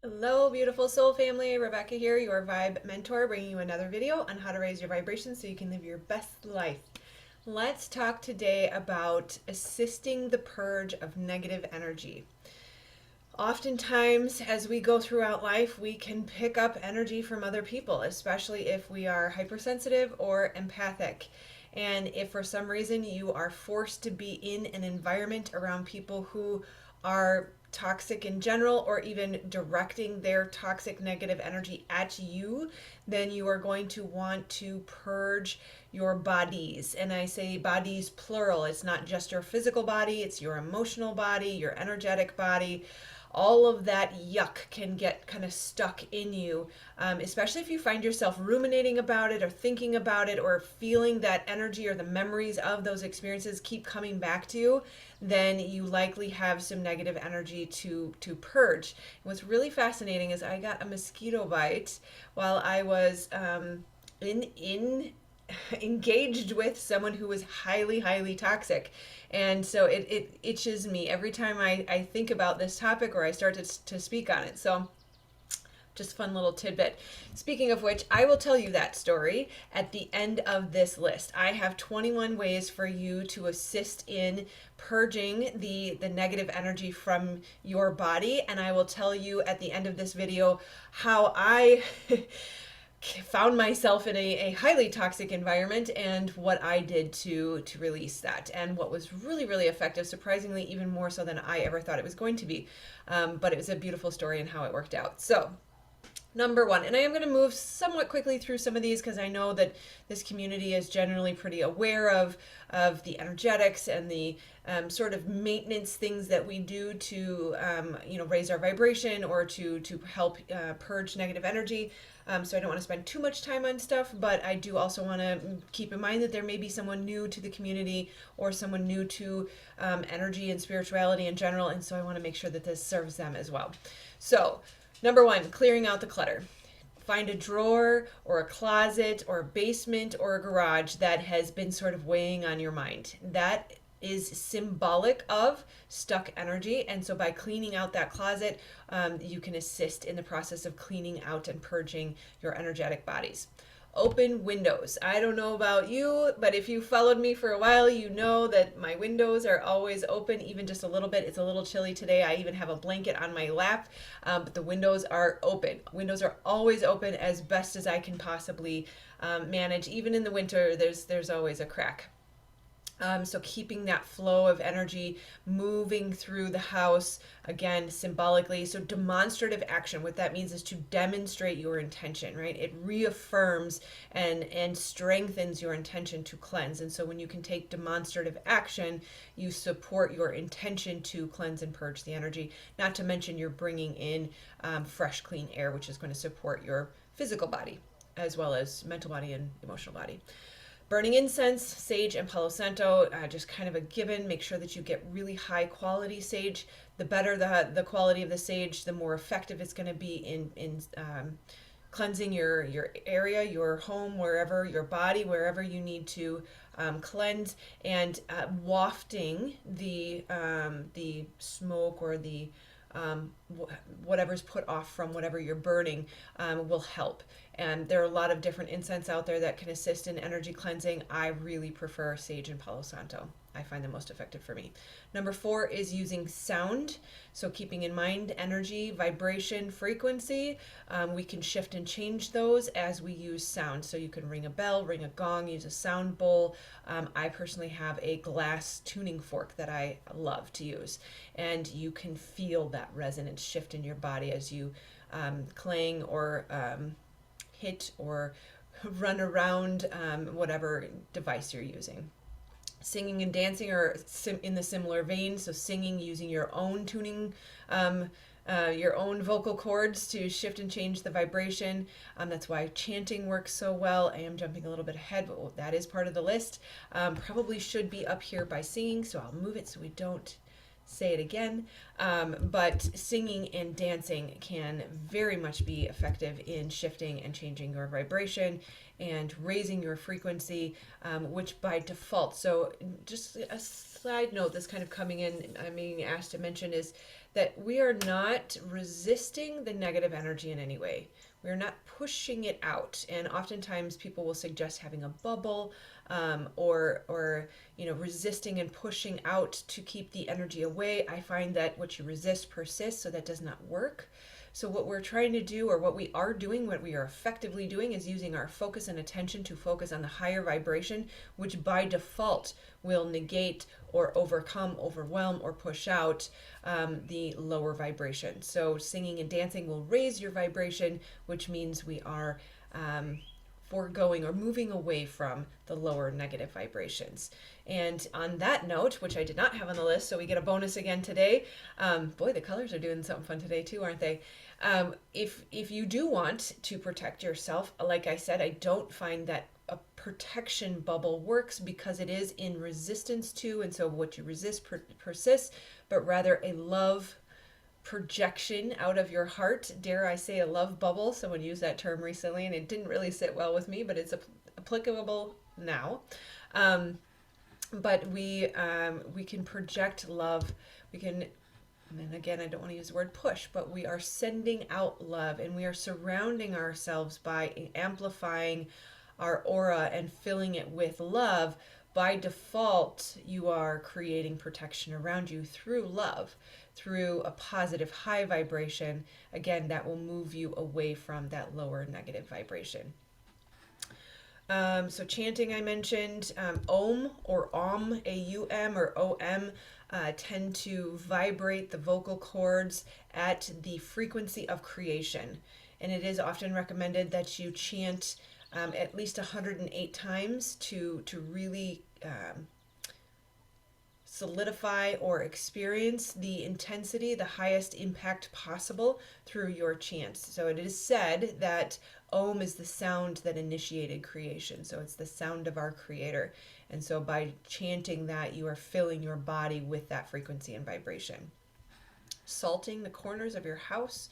Hello, beautiful soul family. Rebecca here, your vibe mentor, bringing you another video on how to raise your vibration so you can live your best life. Let's talk today about assisting the purge of negative energy. Oftentimes, as we go throughout life, we can pick up energy from other people, especially if we are hypersensitive or empathic. And if for some reason you are forced to be in an environment around people who are toxic in general or even directing their toxic negative energy at you, then you are going to want to purge your bodies. And I say bodies plural. It's not just your physical body, it's your emotional body, your energetic body. All of that yuck can get kind of stuck in you, especially if you find yourself ruminating about it or thinking about it or feeling that energy or the memories of those experiences keep coming back to you. Then you likely have some negative energy to purge. And what's really fascinating is I got a mosquito bite while I was in engaged with someone who was highly toxic, and so it itches me every time I think about this topic or I start to speak on it. So just fun little tidbit. Speaking of which, I will tell you that story at the end of this list. I have 21 ways for you to assist in purging the negative energy from your body, and I will tell you at the end of this video how I found myself in a highly toxic environment and what I did to release that, and what was really effective, surprisingly even more so than I ever thought it was going to be. But it was a beautiful story and how it worked out. So number one, and I am going to move somewhat quickly through some of these because I know that this community is generally pretty aware of the energetics and the sort of maintenance things that we do to raise our vibration or to help purge negative energy. So I don't want to spend too much time on stuff, but I do also want to keep in mind that there may be someone new to the community or someone new to energy and spirituality in general, and so I want to make sure that this serves them as well. So number one, clearing out the clutter. Find a drawer or a closet or a basement or a garage that has been sort of weighing on your mind. That is symbolic of stuck energy. And so by cleaning out that closet, you can assist in the process of cleaning out and purging your energetic bodies. Open windows. I don't know about you, but if you followed me for a while, you know that my windows are always open, even just a little bit. It's a little chilly today. I even have a blanket on my lap, but the windows are open. Windows are always open as best as I can possibly manage. Even in the winter, there's always a crack. So keeping that flow of energy moving through the house, again, symbolically. So demonstrative action, what that means is to demonstrate your intention, right? It reaffirms and strengthens your intention to cleanse. And so when you can take demonstrative action, you support your intention to cleanse and purge the energy. Not to mention you're bringing in fresh, clean air, which is going to support your physical body as well as mental body and emotional body. Burning incense, sage, and Palo Santo, just kind of a given. Make sure that you get really high quality sage. The better the quality of the sage, the more effective it's going to be in cleansing your area, your home, wherever, your body, wherever you need to cleanse, and wafting the smoke or the whatever's put off from whatever you're burning will help. And there are a lot of different incense out there that can assist in energy cleansing. I really prefer sage and Palo Santo. I find them most effective for me. Number four is using sound. So keeping in mind energy, vibration, frequency. We can shift and change those as we use sound. So you can ring a bell, ring a gong, use a sound bowl. I personally have a glass tuning fork that I love to use. And you can feel that resonance shift in your body as you clang or hit or run around whatever device you're using. Singing and dancing are in the similar vein, so singing using your own tuning, your own vocal cords to shift and change the vibration. That's why chanting works so well. I am jumping a little bit ahead, but that is part of the list. Probably should be up here by singing, so I'll move it so we don't say it again. But singing and dancing can very much be effective in shifting and changing your vibration and raising your frequency, which by default, so just a side note that's kind of coming in, I'm being asked to mention, is that we are not resisting the negative energy in any way. We're not pushing it out, and oftentimes people will suggest having a bubble, or resisting and pushing out to keep the energy away. I find that what you resist persists, so that does not work. So what we're trying to do, or what we are doing, what we are effectively doing, is using our focus and attention to focus on the higher vibration, which by default will negate or overcome, overwhelm, or push out the lower vibration. So singing and dancing will raise your vibration, which means we are foregoing or moving away from the lower negative vibrations. And on that note, which I did not have on the list, so we get a bonus again today. Boy, the colors are doing something fun today too, aren't they? If you do want to protect yourself, like I said, I don't find that a protection bubble works because it is in resistance to, and so what you resist persists, but rather a love projection out of your heart. Dare I say a love bubble? Someone used that term recently and it didn't really sit well with me, but it's applicable now. But we can project love. We can, and again, I don't want to use the word push, but we are sending out love, and we are surrounding ourselves by amplifying our aura and filling it with love. By default, you are creating protection around you through love, through a positive high vibration. Again, that will move you away from that lower negative vibration. So chanting, I mentioned, Om or Om, A-U-M or O-M, tend to vibrate the vocal cords at the frequency of creation. And it is often recommended that you chant at least 108 times to really solidify or experience the intensity, the highest impact possible through your chants. So it is said that Om is the sound that initiated creation. So it's the sound of our creator. And so by chanting that, you are filling your body with that frequency and vibration. Salting the corners of your house.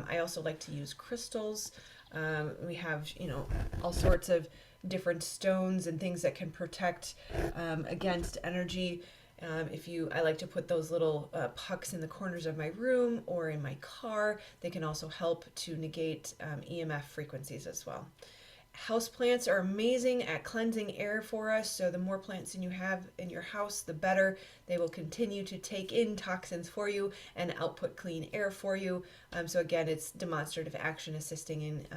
I also like to use crystals. We have, all sorts of different stones and things that can protect against energy. I like to put those little pucks in the corners of my room or in my car. They can also help to negate EMF frequencies as well. Houseplants are amazing at cleansing air for us, so the more plants you have in your house, the better. They will continue to take in toxins for you and output clean air for you. So again, it's demonstrative action assisting in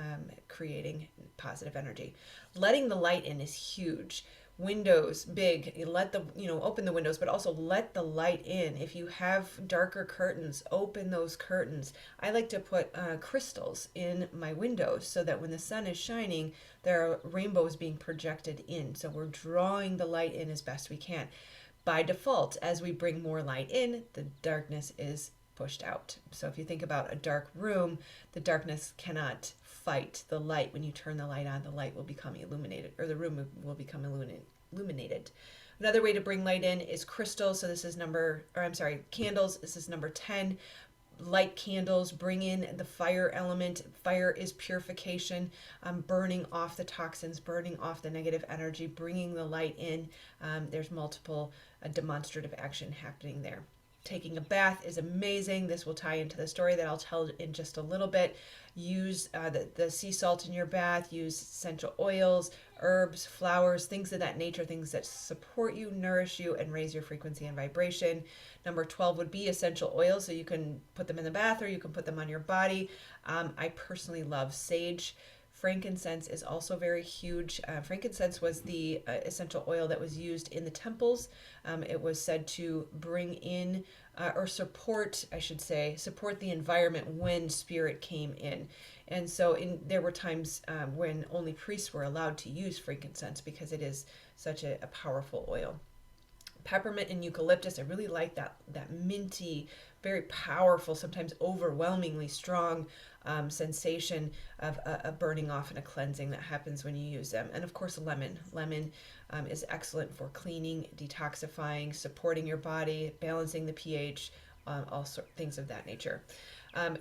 creating positive energy. Letting the light in is huge. Windows, big. You let open the windows, but also let the light in. If you have darker curtains, open those curtains. I like to put crystals in my windows so that when the sun is shining, there are rainbows being projected in. So we're drawing the light in as best we can. By default, as we bring more light in, the darkness is pushed out. So if you think about a dark room, the darkness cannot fight the light. When you turn the light on, the light will become illuminated, or the room will become illuminated. Another way to bring light in is crystals. So this is candles. This is number 10. Light candles bring in the fire element. Fire is purification, burning off the toxins, burning off the negative energy, bringing the light in. There's multiple demonstrative action happening there. Taking a bath is amazing. This will tie into the story that I'll tell in just a little bit. Use the sea salt in your bath. Use essential oils, herbs, flowers, things of that nature, things that support you, nourish you, and raise your frequency and vibration. Number 12 would be essential oils. So you can put them in the bath or you can put them on your body. I personally love sage. Frankincense is also very huge. Frankincense was the essential oil that was used in the temples. It was said to bring in or support, support the environment when spirit came in. And so there were times when only priests were allowed to use frankincense because it is such a powerful oil. Peppermint and eucalyptus, I really like that minty, very powerful, sometimes overwhelmingly strong sensation of a burning off and a cleansing that happens when you use them. And of course, lemon. Lemon is excellent for cleaning, detoxifying, supporting your body, balancing the pH, all things of that nature.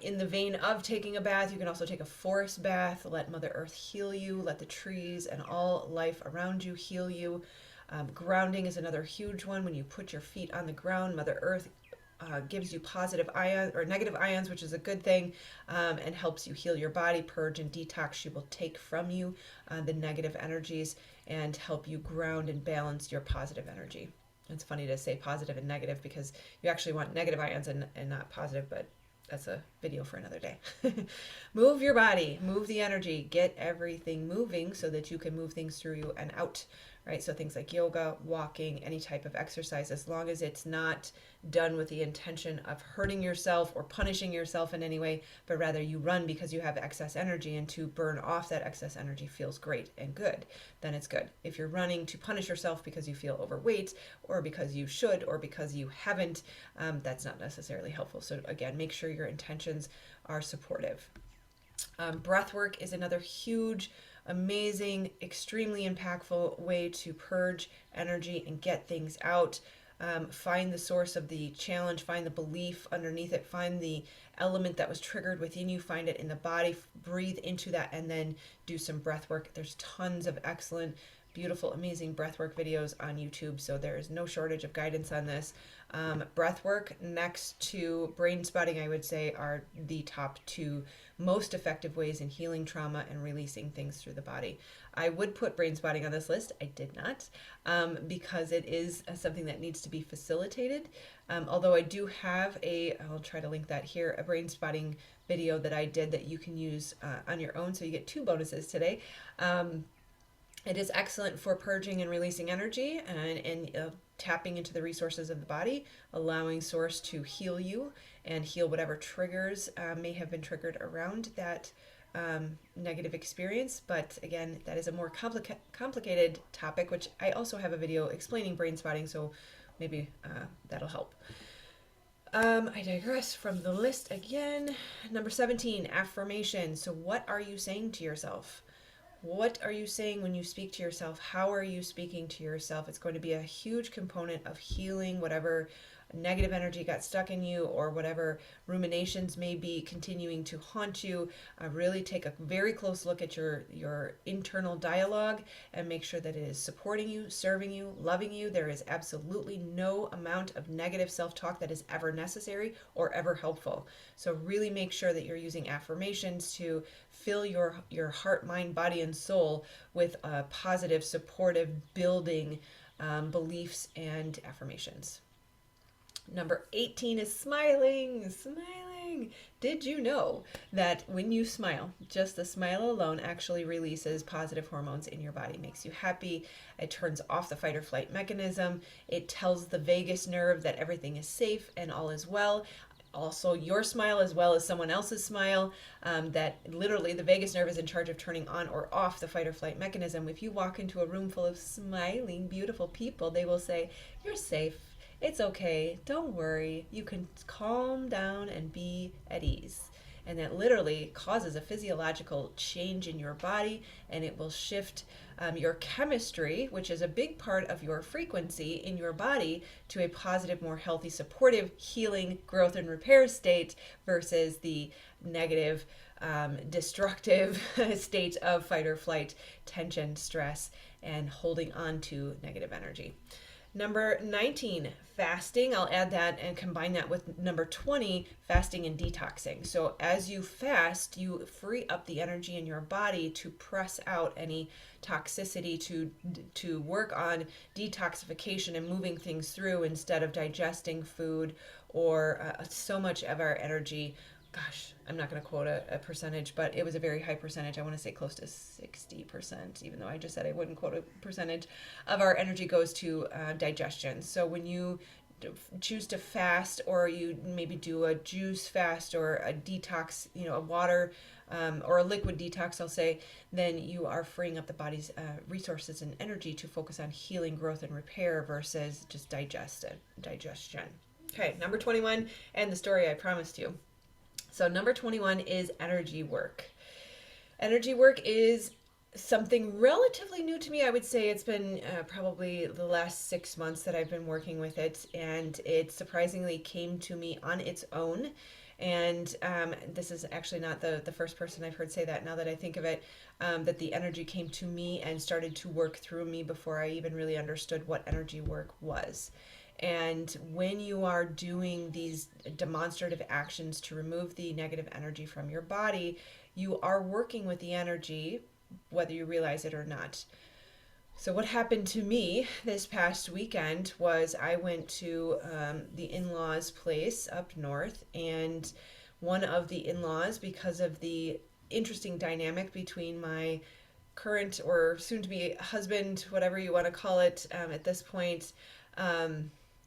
In the vein of taking a bath, you can also take a forest bath. Let Mother Earth heal you. Let the trees and all life around you heal you. Grounding is another huge one. When you put your feet on the ground, Mother Earth gives you positive ions or negative ions, which is a good thing, and helps you heal your body, purge and detox. She will take from you the negative energies and help you ground and balance your positive energy. It's funny to say positive and negative because you actually want negative ions and not positive, but that's a video for another day. Move your body, move the energy, get everything moving so that you can move things through you and out, right? So things like yoga, walking, any type of exercise, as long as it's not done with the intention of hurting yourself or punishing yourself in any way, but rather you run because you have excess energy, and to burn off that excess energy feels great and good, then it's good. If you're running to punish yourself because you feel overweight or because you should or because you haven't, that's not necessarily helpful. So again, make sure your intentions are supportive. Breath work is another huge, amazing, extremely impactful way to purge energy and get things out. Find the source of the challenge, find the belief underneath it, find the element that was triggered within you, find it in the body, breathe into that, and then do some breath work. There's tons of excellent, beautiful, amazing breathwork videos on YouTube, so there is no shortage of guidance on this. Breathwork next to brain spotting, I would say, are the top two most effective ways in healing trauma and releasing things through the body. I would put brain spotting on this list. I did not, because it is something that needs to be facilitated. Although I do have I'll try to link that here, a brain spotting video that I did that you can use on your own, so you get two bonuses today. It is excellent for purging and releasing energy and tapping into the resources of the body, allowing Source to heal you and heal whatever triggers may have been triggered around that negative experience. But again, that is a more complicated topic, which I also have a video explaining brain spotting, so maybe that'll help. I digress from the list again. Number 17, affirmation. So what are you saying to yourself? What are you saying when you speak to yourself? How are you speaking to yourself? It's going to be a huge component of healing whatever negative energy got stuck in you or whatever ruminations may be continuing to haunt you. Really take a very close look at your internal dialogue and make sure that it is supporting you, serving you, loving you. There is absolutely no amount of negative self-talk that is ever necessary or ever helpful. So really make sure that you're using affirmations to fill your heart, mind, body, and soul with positive, supportive, building beliefs and affirmations. Number 18 is smiling. Smiling. Did you know that when you smile, just the smile alone actually releases positive hormones in your body, makes you happy. It turns off the fight or flight mechanism. It tells the vagus nerve that everything is safe and all is well. Also, your smile as well as someone else's smile, that literally the vagus nerve is in charge of turning on or off the fight or flight mechanism. If you walk into a room full of smiling, beautiful people, they will say, "You're safe. It's okay. Don't worry. You can calm down and be at ease." And that literally causes a physiological change in your body, and it will shift your chemistry, which is a big part of your frequency in your body, to a positive, more healthy, supportive, healing, growth, and repair state versus the negative, destructive state of fight or flight, tension, stress, and holding on to negative energy. Number 19, fasting. I'll add that and combine that with number 20, fasting and detoxing. So as you fast, you free up the energy in your body to press out any toxicity, to work on detoxification and moving things through instead of digesting food or so much of our energy. Gosh, I'm not going to quote a percentage, but it was a very high percentage. I want to say close to 60%, even though I just said I wouldn't quote a percentage of our energy goes to digestion. So when you choose to fast, or you maybe do a juice fast or a detox, a water or a liquid detox, I'll say, then you are freeing up the body's resources and energy to focus on healing, growth, and repair versus just digestion. Okay, number 21, and the story I promised you. So, number 21 is energy work. Energy work is something relatively new to me. I would say it's been probably the last 6 months that I've been working with it, and it surprisingly came to me on its own. And this is actually not the first person I've heard say that, now that I think of it, that the energy came to me and started to work through me before I even really understood what energy work was. And when you are doing these demonstrative actions to remove the negative energy from your body, you are working with the energy, whether you realize it or not. So, what happened to me this past weekend was I went to the in law's place up north, and one of the in laws, because of the interesting dynamic between my current or soon to be husband, whatever you want to call it at this point,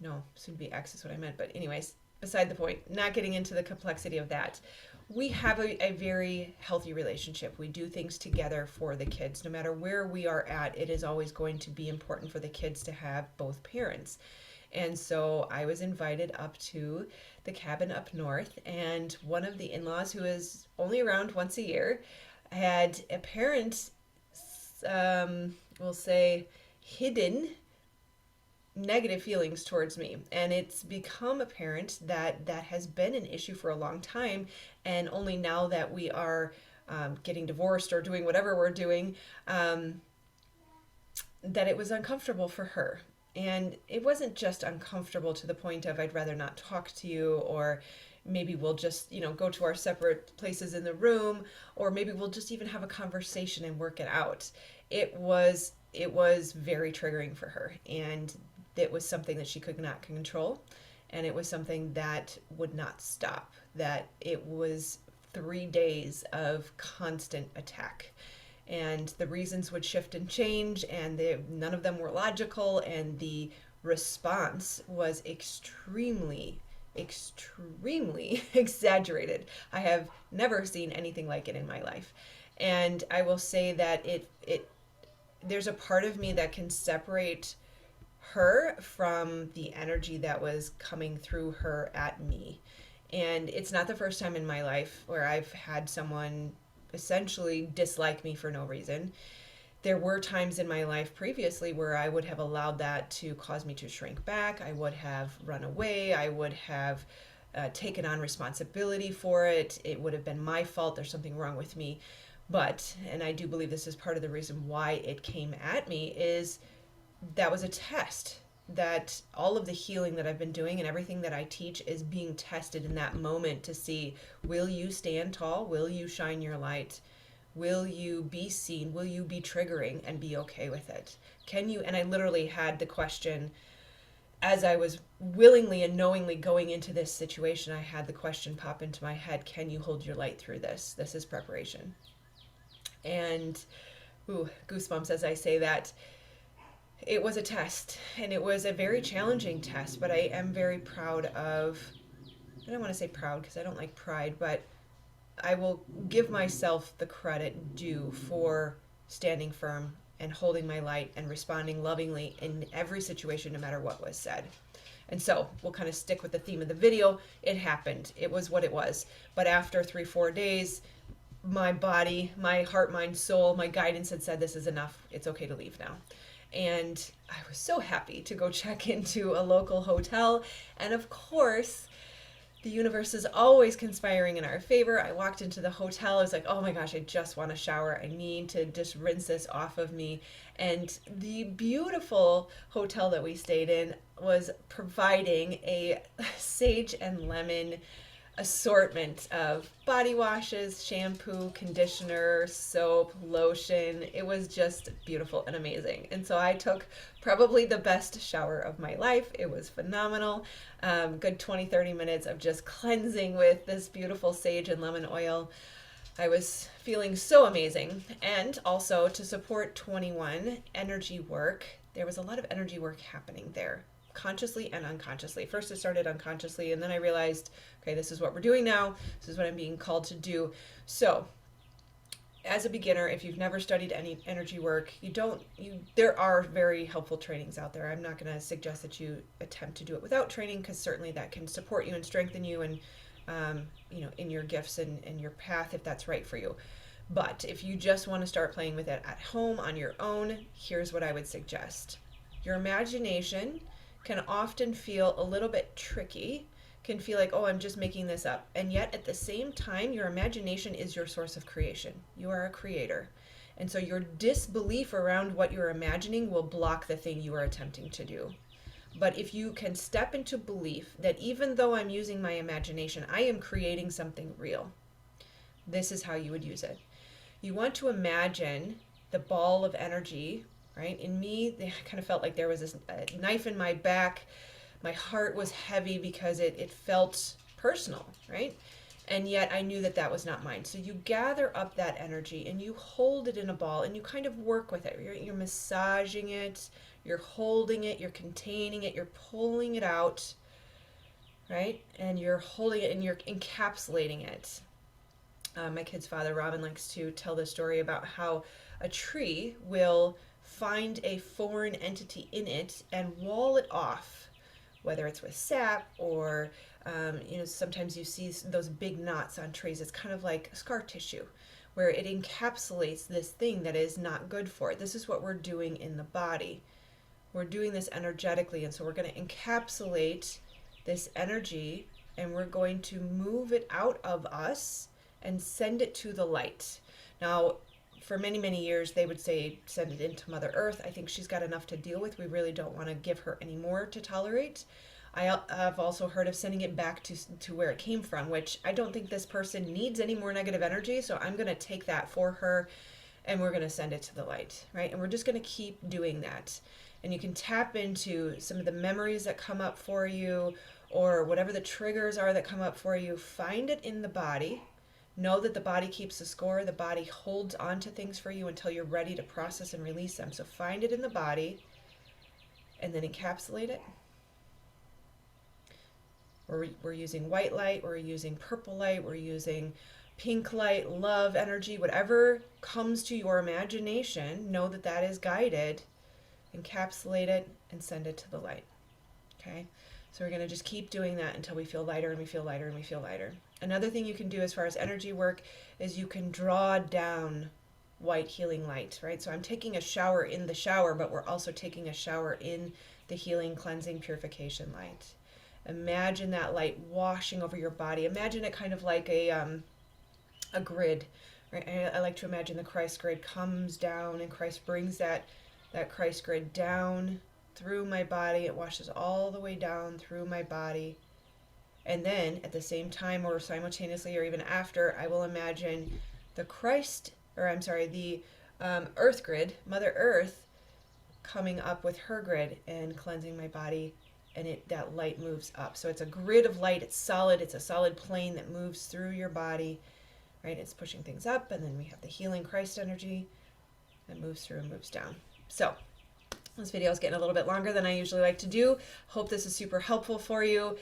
no, soon to be ex is what I meant, but, anyways, beside the point, not getting into the complexity of that. We have a very healthy relationship. We do things together for the kids. No matter where we are at, it is always going to be important for the kids to have both parents. And so I was invited up to the cabin up north, and one of the in laws, who is only around once a year, had a parent, we'll say, hidden negative feelings towards me, and it's become apparent that that has been an issue for a long time, and only now that we are getting divorced or doing whatever we're doing, that it was uncomfortable for her. And it wasn't just uncomfortable to the point of I'd rather not talk to you, or maybe we'll just, go to our separate places in the room, or maybe we'll just even have a conversation and work it out. It was very triggering for her, and it was something that she could not control, and it was something that would not stop. That it was 3 days of constant attack, and the reasons would shift and change, and none of them were logical, and the response was extremely, extremely exaggerated. I have never seen anything like it in my life, and I will say that it there's a part of me that can separate her from the energy that was coming through her at me. And it's not the first time in my life where I've had someone essentially dislike me for no reason. There were times in my life previously where I would have allowed that to cause me to shrink back. I would have run away. I would have taken on responsibility for it. It would have been my fault. There's something wrong with me. But, and I do believe this is part of the reason why it came at me, is that was a test. That all of the healing that I've been doing and everything that I teach is being tested in that moment to see, will you stand tall? Will you shine your light? Will you be seen? Will you be triggering and be okay with it? Can you? And I literally had the question, as I was willingly and knowingly going into this situation, I had the question pop into my head, can you hold your light through this? This is preparation. And, ooh, goosebumps as I say that. It was a test, and it was a very challenging test, but I am very proud of, I don't want to say proud because I don't like pride, but I will give myself the credit due for standing firm and holding my light and responding lovingly in every situation, no matter what was said. And so we'll kind of stick with the theme of the video. It happened. It was what it was. But after 3-4 days, my body, my heart, mind, soul, my guidance had said, this is enough. It's okay to leave now. And I was so happy to go check into a local hotel. And of course, the universe is always conspiring in our favor. I walked into the hotel. I was like, oh my gosh, I just want a shower. I need to just rinse this off of me. And the beautiful hotel that we stayed in was providing a sage and lemon assortment of body washes, shampoo, conditioner, soap, lotion. It was just beautiful and amazing. And so I took probably the best shower of my life. It was phenomenal. Good 20-30 minutes of just cleansing with this beautiful sage and lemon oil. I was feeling so amazing. And also, to support 21 energy work, there was a lot of energy work happening there, consciously and unconsciously. First it started unconsciously, and then I realized, okay, this is what we're doing now. This is what I'm being called to do. So as a beginner, if you've never studied any energy work, there are very helpful trainings out there. I'm not going to suggest that you attempt to do it without training, because certainly that can support you and strengthen you, and in your gifts and your path, if that's right for you. But if you just want to start playing with it at home on your own, here's what I would suggest. Your imagination can often feel a little bit tricky, can feel like, oh, I'm just making this up. And yet at the same time, your imagination is your source of creation. You are a creator. And so your disbelief around what you're imagining will block the thing you are attempting to do. But if you can step into belief that even though I'm using my imagination, I am creating something real, this is how you would use it. You want to imagine the ball of energy, right? In me, I kind of felt like there was this knife in my back. My heart was heavy because it felt personal, right? And yet I knew that that was not mine. So you gather up that energy and you hold it in a ball and you kind of work with it. You're massaging it, you're holding it, you're containing it, you're pulling it out, right? And you're holding it and you're encapsulating it. My kid's father, Robin, likes to tell the story about how a tree will find a foreign entity in it and wall it off, whether it's with sap or, sometimes you see those big knots on trees. It's kind of like scar tissue, where it encapsulates this thing that is not good for it. This is what we're doing in the body. We're doing this energetically, and so we're going to encapsulate this energy, and we're going to move it out of us and send it to the light. Now, for many, many years, they would say send it into Mother Earth. I think she's got enough to deal with. We really don't want to give her any more to tolerate. I've also heard of sending it back to where it came from, which I don't think this person needs any more negative energy, so I'm going to take that for her, and we're going to send it to the light, right? And we're just going to keep doing that. And you can tap into some of the memories that come up for you, or whatever the triggers are that come up for you. Find it in the body. Know that the body keeps the score. The body holds on to things for you until you're ready to process and release them. So find it in the body and then encapsulate it. We're using white light, we're using purple light, we're using pink light, love, energy, whatever comes to your imagination, know that that is guided. Encapsulate it and send it to the light. Okay? So we're going to just keep doing that until we feel lighter and we feel lighter and we feel lighter. Another thing you can do as far as energy work is you can draw down white healing light, right? So I'm taking a shower in the shower, but we're also taking a shower in the healing, cleansing, purification light. Imagine that light washing over your body. Imagine it kind of like a grid, right? I like to imagine the Christ grid comes down and Christ brings that Christ grid down through my body. It washes all the way down through my body. And then at the same time or simultaneously or even after, I will imagine the Earth grid, Mother Earth, coming up with her grid and cleansing my body, and that light moves up. So it's a grid of light. It's solid. It's a solid plane that moves through your body, right? It's pushing things up, and then we have the healing Christ energy that moves through and moves down. So this video is getting a little bit longer than I usually like to do. Hope this is super helpful for you.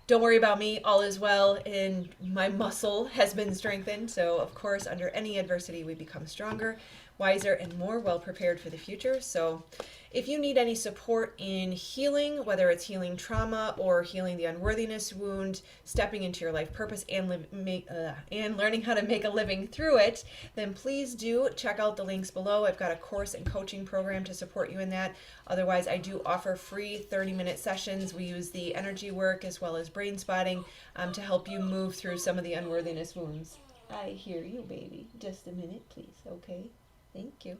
Don't worry about me, all is well, and my muscle has been strengthened. So of course, under any adversity, we become stronger, wiser, and more well prepared for the future. So if you need any support in healing, whether it's healing trauma or healing the unworthiness wound, stepping into your life purpose and learning how to make a living through it, then please do check out the links below. I've got a course and coaching program to support you in that. Otherwise, I do offer free 30-minute sessions. We use the energy work as well as brain spotting to help you move through some of the unworthiness wounds. I hear you, baby. Just a minute, please. Okay. Thank you.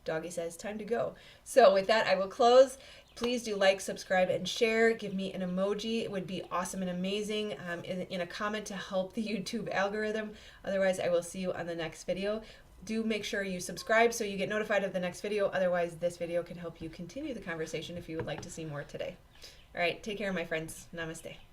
Doggy says, time to go. So with that, I will close. Please do like, subscribe, and share. Give me an emoji. It would be awesome and amazing in a comment to help the YouTube algorithm. Otherwise, I will see you on the next video. Do make sure you subscribe so you get notified of the next video. Otherwise, this video can help you continue the conversation if you would like to see more today. All right, take care, my friends. Namaste.